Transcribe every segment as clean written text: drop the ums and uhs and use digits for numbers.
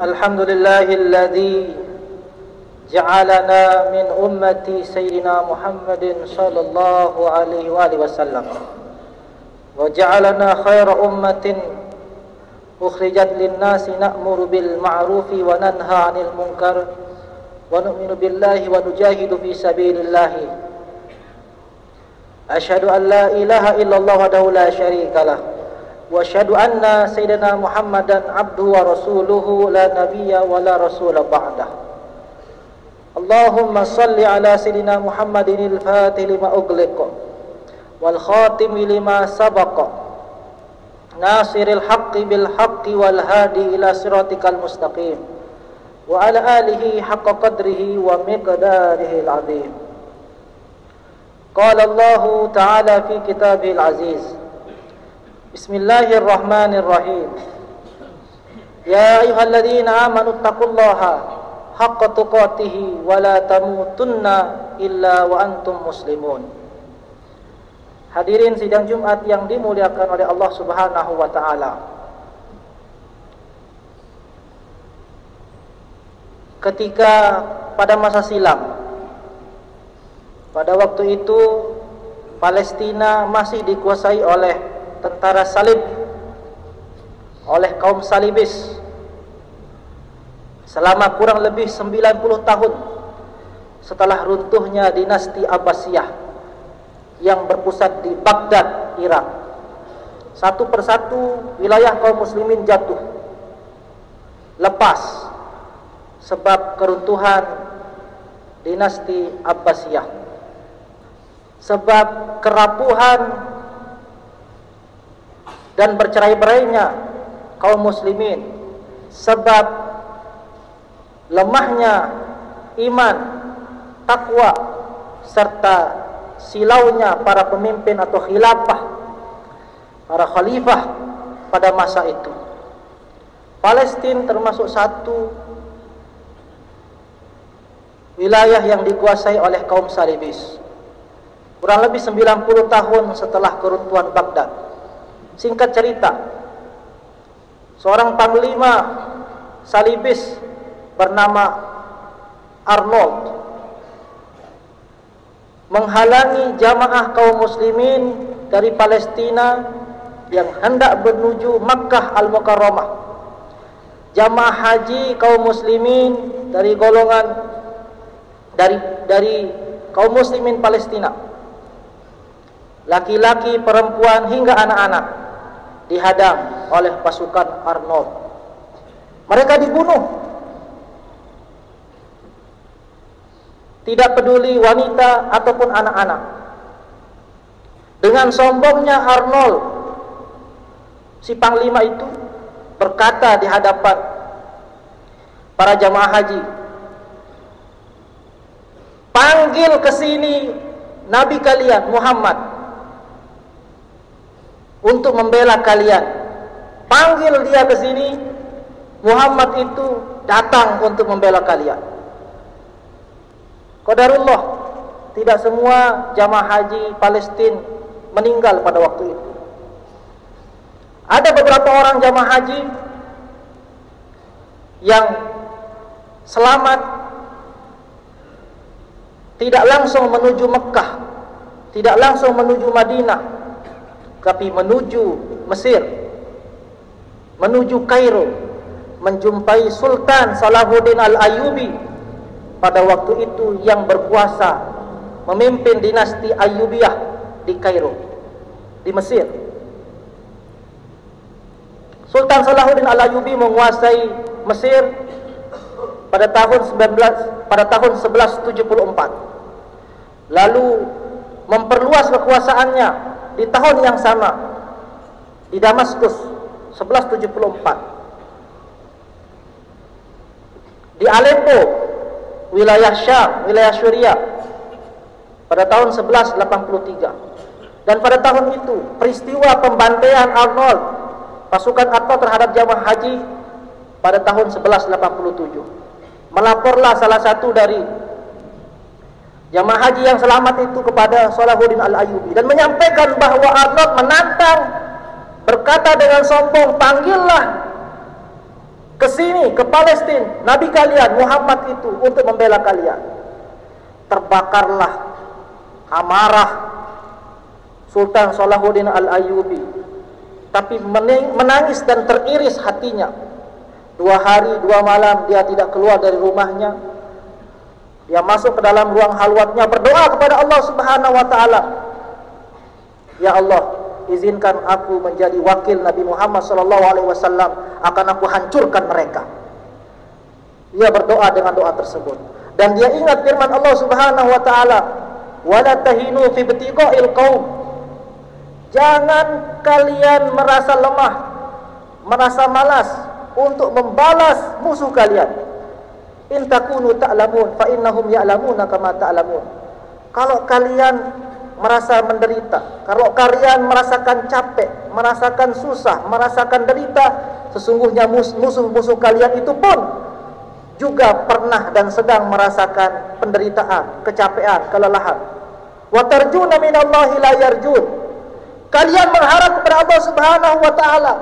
Alhamdulillahilladzi ja'alana min ummati sayyidina Muhammadin sallallahu alaihi wasallam wa ja'alana khaira ummatin ukhrijat lin-nasi na'muru bil ma'rufi wa nanha 'anil munkar wa nu'minu billahi wa nujahidu fi sabilillahi. Asyhadu an la ilaha illallah wahdahu la syarika lah wa asyhadu anna sayyidina Muhammadan abduhu wa rasuluhu la nabiyya wa la rasula ba'dah. Allahumma salli ala sayyidina Muhammadin al-fatih lima ughliqa wal khatimi lima sabaqa nasiril haqqi bil haqqi wal hadi ila siratikal mustaqim wa ala alihi haqqa qadrihi wa miqdarihi al-azim. Qala Allah ta'ala fi kitabihil aziz. Bismillahirrahmanirrahim. Ya ayyuhalladzina amanu taqullaha haqqa tuqatih wa la tamutunna illa wa antum muslimun. Hadirin sidang Jumat yang dimuliakan oleh Allah Subhanahu wa taala. Ketika pada masa silam, pada waktu itu Palestina masih dikuasai oleh tentara salib, oleh kaum salibis selama kurang lebih 90 tahun setelah runtuhnya dinasti Abbasiyah yang berpusat di Baghdad, Irak. Satu persatu wilayah kaum muslimin jatuh, lepas sebab keruntuhan dinasti Abbasiyah, sebab kerapuhan dan bercerai-berainya kaum muslimin, sebab lemahnya iman, takwa, serta silaunya para pemimpin atau khilafah, para khalifah pada masa itu. Palestina termasuk satu wilayah yang dikuasai oleh kaum salibis. Kurang lebih 90 tahun setelah keruntuhan Baghdad. Singkat cerita, seorang panglima salibis bernama Arnold menghalangi jamaah kaum muslimin dari Palestina yang hendak menuju Makkah Al-Mukarramah. Jamaah haji kaum muslimin dari golongan dari kaum muslimin Palestina, laki-laki, perempuan hingga anak-anak, dihadang oleh pasukan Arnold. Mereka dibunuh, tidak peduli wanita ataupun anak-anak. Dengan sombongnya Arnold, si panglima itu berkata di hadapan para jamaah haji, panggil ke sini Nabi kalian Muhammad untuk membela kalian. Panggil dia ke sini, Muhammad itu datang untuk membela kalian. Qadarullah, tidak semua jamaah haji Palestina meninggal pada waktu itu. Ada beberapa orang jamaah haji yang selamat, tidak langsung menuju Mekah, tidak langsung menuju Madinah, tapi menuju Mesir, menuju Kairo, menjumpai Sultan Salahuddin Al-Ayyubi pada waktu itu yang berkuasa memimpin dinasti Ayyubiyah di Kairo, di Mesir. Sultan Salahuddin Al-Ayyubi menguasai Mesir pada tahun 1174. Lalu memperluas kekuasaannya di tahun yang sama di Damaskus 1174. Di Aleppo, wilayah Syam, wilayah Syria pada tahun 1183. Dan pada tahun itu peristiwa pembantaian Arnold, pasukan Arnold terhadap jamaah haji pada tahun 1187. Melaporlah salah satu dari jamaah haji yang selamat itu kepada Salahuddin Al-Ayyubi dan menyampaikan bahwa Arnold menantang, berkata dengan sombong, panggillah ke sini, ke Palestina, Nabi kalian Muhammad itu untuk membela kalian. Terbakarlah amarah Sultan Salahuddin Al-Ayyubi, tapi menangis dan teriris hatinya. 2 hari 2 malam dia tidak keluar dari rumahnya. Dia masuk ke dalam ruang halwatnya, berdoa kepada Allah Subhanahu wa taala, ya Allah, izinkan aku menjadi wakil Nabi Muhammad SAW, akan aku hancurkan mereka. Dia berdoa dengan doa tersebut, dan dia ingat firman Allah Subhanahu wa taala, wala tahinu fi ibtigha'il qaum. Jangan kalian merasa lemah, merasa malas untuk membalas musuh kalian. In takunu ta'lamun fa innahum ya'lamuna kama ta'lamun. Kalau kalian merasa menderita, kalau kalian merasakan capek, merasakan susah, merasakan derita, sesungguhnya musuh-musuh kalian itu pun juga pernah dan sedang merasakan penderitaan, kecapean, kelelahan. Wa tarjuna minallahi la yarjun. Kalian mengharap kepada Allah Subhanahu wa taala,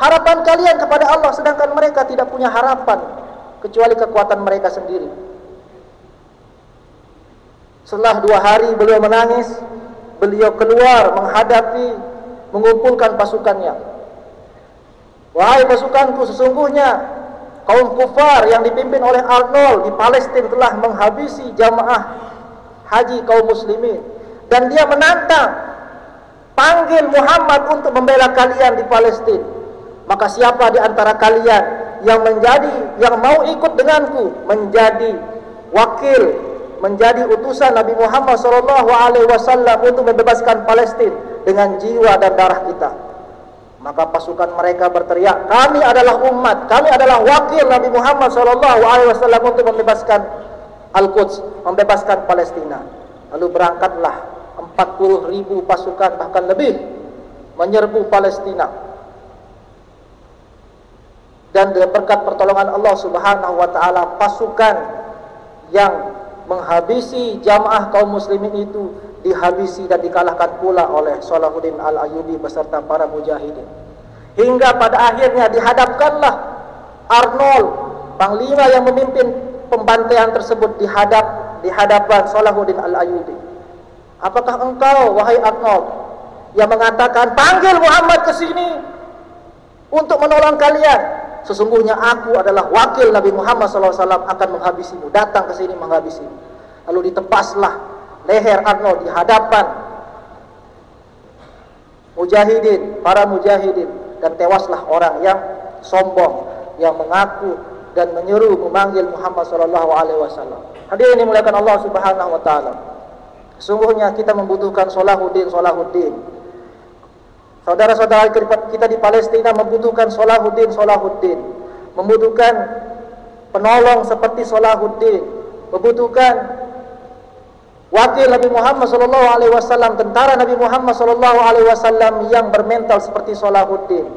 harapan kalian kepada Allah, sedangkan mereka tidak punya harapan kecuali kekuatan mereka sendiri. Setelah 2 hari beliau menangis, beliau keluar mengumpulkan pasukannya. Wahai pasukanku, sesungguhnya kaum kufar yang dipimpin oleh Arnold di Palestina telah menghabisi jamaah haji kaum muslimin, dan dia menantang, panggil Muhammad untuk membela kalian di Palestina. Maka siapa di antara kalian yang mau ikut denganku menjadi wakil, menjadi utusan Nabi Muhammad SAW untuk membebaskan Palestina dengan jiwa dan darah kita? Maka pasukan mereka berteriak, kami adalah umat, kami adalah wakil Nabi Muhammad SAW untuk membebaskan Al-Quds, membebaskan Palestina. Lalu berangkatlah 40.000 pasukan, bahkan lebih, menyerbu Palestina. Dan berkat pertolongan Allah Subhanahu wa taala, pasukan yang menghabisi jamaah kaum muslimin itu dihabisi dan dikalahkan pula oleh Salahuddin Al-Ayyubi beserta para mujahidin. Hingga pada akhirnya dihadapkanlah Arnold, panglima yang memimpin pembantaian tersebut, di hadapan Salahuddin Al-Ayyubi. Apakah engkau, wahai Arnold, yang mengatakan panggil Muhammad ke sini untuk menolong kalian? Sesungguhnya aku adalah wakil Nabi Muhammad SAW, akan menghabisimu, datang ke sini menghabisimu. Lalu ditepaslah leher Arnold di hadapan mujahidin, para mujahidin, dan tewaslah orang yang sombong, yang mengaku dan menyeru memanggil Muhammad SAW. Hadirin yang dimuliakan Allah Subhanahu wa taala, sesungguhnya kita membutuhkan Salahuddin. Saudara-saudara kita di Palestina membutuhkan Salahuddin, membutuhkan penolong seperti Salahuddin, membutuhkan wakil Nabi Muhammad SAW, tentara Nabi Muhammad SAW yang bermental seperti Salahuddin.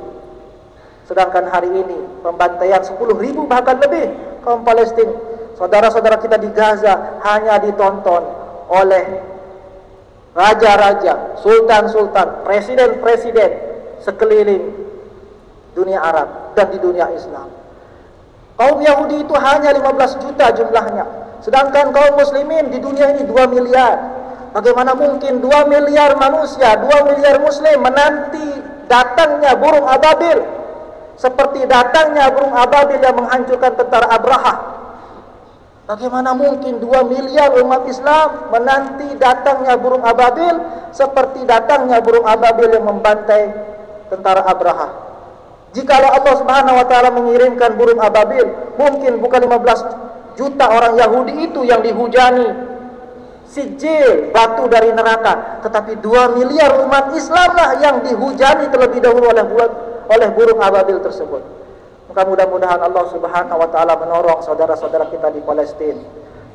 Sedangkan hari ini pembantaian 10.000 bahkan lebih kaum Palestina, saudara-saudara kita di Gaza, hanya ditonton oleh raja-raja, sultan-sultan, presiden-presiden sekeliling dunia Arab dan di dunia Islam. Kaum Yahudi itu hanya 15 juta jumlahnya, sedangkan kaum muslimin di dunia ini 2 miliar. Bagaimana mungkin 2 miliar manusia, 2 miliar muslim menanti datangnya burung ababil, seperti datangnya burung ababil yang menghancurkan tentara Abraha? Bagaimana mungkin 2 miliar umat Islam menanti datangnya burung ababil seperti datangnya burung ababil yang membantai tentara Abraha? Jikalau Allah Subhanahu wa taala mengirimkan burung ababil, mungkin bukan 15 juta orang Yahudi itu yang dihujani sijil batu dari neraka, tetapi 2 miliar umat Islam lah yang dihujani terlebih dahulu oleh burung ababil tersebut. Maka mudah-mudahan Allah Subhanahu wa taala menolong saudara-saudara kita di Palestina,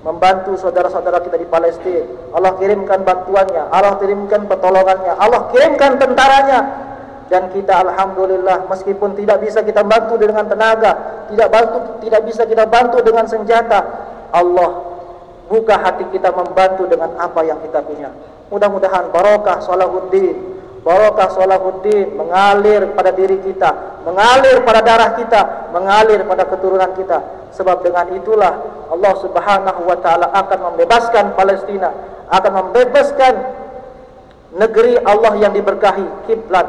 membantu saudara-saudara kita di Palestina. Allah kirimkan bantuannya, Allah kirimkan pertolongannya, Allah kirimkan tentaranya. Dan kita alhamdulillah, meskipun tidak bisa kita bantu dengan tenaga, tidak bisa kita bantu dengan senjata, Allah buka hati kita membantu dengan apa yang kita punya. Mudah-mudahan barokah Salahuddin, barokah Salahuddin mengalir pada diri kita, mengalir pada darah kita, mengalir pada keturunan kita. Sebab dengan itulah Allah Subhanahu wa taala akan membebaskan Palestina, akan membebaskan negeri Allah yang diberkahi, kiblat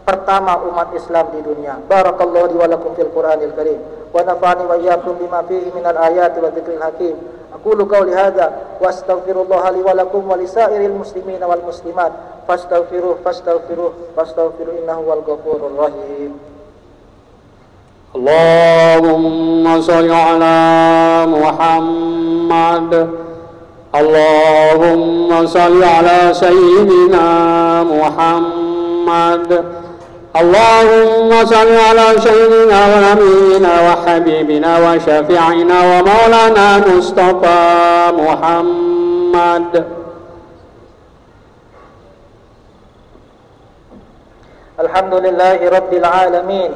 pertama umat Islam di dunia. Barakallahu li wa lakum fil Qur'anil Karim wa nafa'ani wa iyyakum bima fihi minal ayati wa dzikril hakim. Aqulu qawli hadza wa astaghfirullah li wa lakum wa lisairil muslimina wal muslimat fastaghfiruh innahu wal ghafurur rahim. Allahumma shalli ala Muhammad. Allahumma shalli ala sayyidina Muhammad. Allahumma salli ala sayyidina wa nabiyina wa habibina wa syafi'ina wa maulana Mustafa Muhammad. Alhamdulillahi rabbil alamin,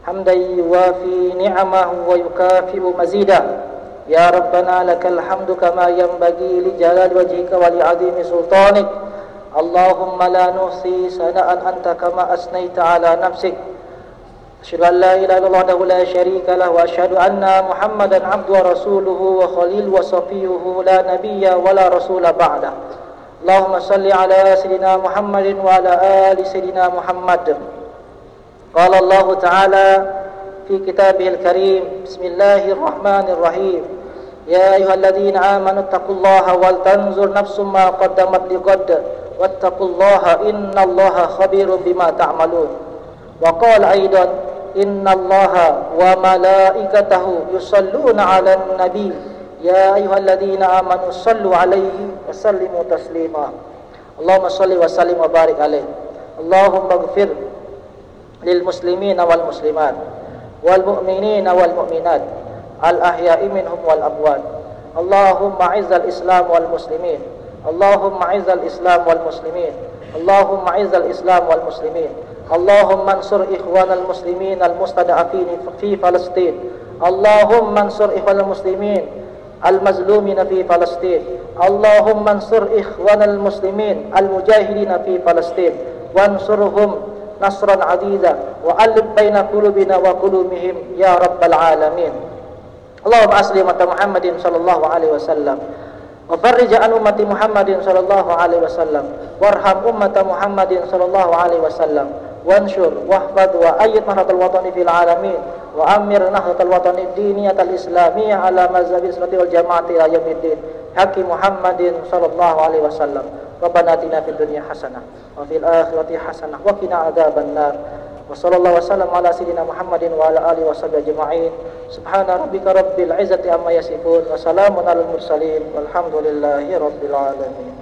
hamdan yuwafi ni'amahu wa yukafi'u mazida. Ya Rabbana lakal hamdu kama yanbaghi li jalali wajhika wa li 'azimi sultanik. Allahumma la nuhsi sana'an anta kama asnaita ala nafsik. Asyhadu an la ilaha illallah wahdahu la syarika lah wa asyhadu anna Muhammadan abduhu wa rasuluhu wa khaliluhu wa safiyuhu la nabiyya wa la rasula ba'dah. Allahumma salli ala sayyidina Muhammadin wa ala ali sayyidina Muhammad. Qala Allah ta'ala fi kitabihil karim, bismillahirrahmanirrahim. Ya ayyuhalladzina amanu taqullaha wal tanzur nafsum ma qaddamat lighad wattaqullaha innallaha khabirum bima ta'malun. Wa qala aidan innallaha wa malaikatahu yusalluna 'alan nabi ya ayyuhalladzina amanu sallu 'alaihi wa sallimu taslima. Allahumma shalli wa sallim wa barik alaihi. Allahumma ighfir lil muslimina wal muslimat wal mu'minina wal mu'minat al ahya'i minhum wal amwat. Allahumma 'izzal islam wal muslimin. Allahumma 'izzal islam wal muslimin. Allahumma 'izzal islam wal muslimin. Allahumma ansur ikhwanal muslimin al mustada'afin fi Palestin. Allahumma ansur ikhwanal muslimin al mazlumin fi Palestin. Allahumma ansur ikhwanal muslimin al mujahidin fi Palestin wansurhum nasran 'aziza wa alif baina qulubina wa qulubihim ya rabbal alamin. Allahumma asli umat Muhammadin sallallahu alaihi wasallam wa farrij an ummati Muhammadin sallallahu alaihi wasallam warham ummat Muhammadin sallallahu alaihi wasallam wanshur wahfad wa ayyid mahratal watani fil alamin wa amir nahratal watani diniyatal islamiyah ala mazhabi sunnati wal jamaati ila yaumiddin haqi Muhammadin sallallahu alaihi wasallam. Rabbana atina fid dunya hasanah wa fil akhirati hasanah wa qina adzaban nar. Wa sallallahu wasallam ala sayyidina Muhammadin wa ala alihi washabbihi ajma'in. Subhana rabbika rabbil izzati amma yasifun wa salamun alal mursalin walhamdulillahi rabbil alamin.